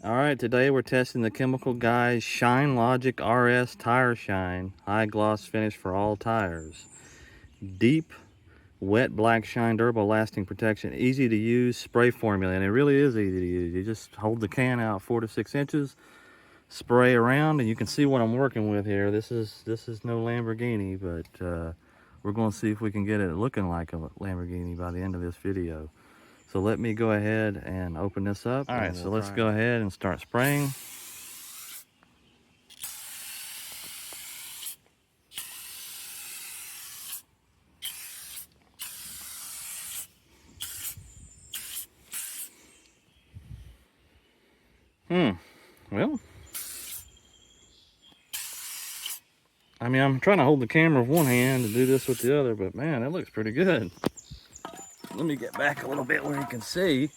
All right, today we're testing the Chemical Guys ShineLogic RS Tire Shine High Gloss Finish for all tires. Deep, wet black shine, durable lasting protection, easy to use spray formula, and it really is easy to use. You just hold the can out 4 to 6 inches, spray around, and you can see what I'm working with here. This is no Lamborghini, but we're going to see if we can get it looking like a Lamborghini by the end of this video. So let me go ahead and open this up. All right, so let's go ahead and start spraying. Well, I mean, I'm trying to hold the camera with one hand and do this with the other, but man, it looks pretty good. Let me get back a little bit where you can see.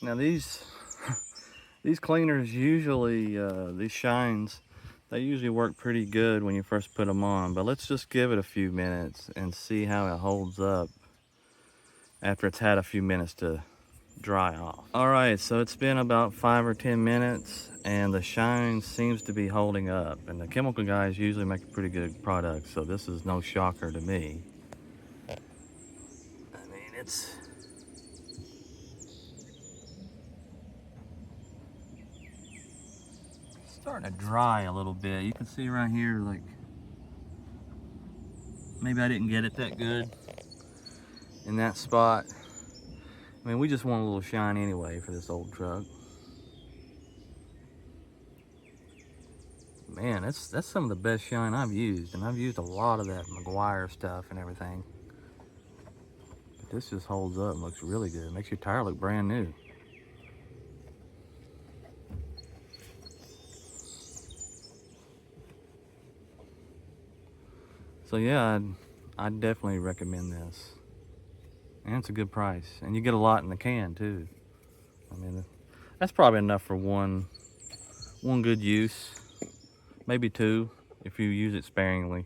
Now these cleaners usually, these shines, they usually work pretty good when you first put them on, but let's just give it a few minutes and see how it holds up after it's had a few minutes to dry off. All right, so it's been about 5 or 10 minutes and the shine seems to be holding up, and the Chemical Guys usually make a pretty good product, so this is no shocker to me. I mean, it's starting to dry a little bit. You can see right here, like, maybe I didn't get it that good in that spot. I mean, we just want a little shine anyway for this old truck. Man, that's some of the best shine I've used, and I've used a lot of that McGuire stuff and everything. But this just holds up and looks really good. It makes your tire look brand new. So yeah, I'd definitely recommend this. And it's a good price. And you get a lot in the can too. I mean, that's probably enough for one good use. Maybe two if you use it sparingly.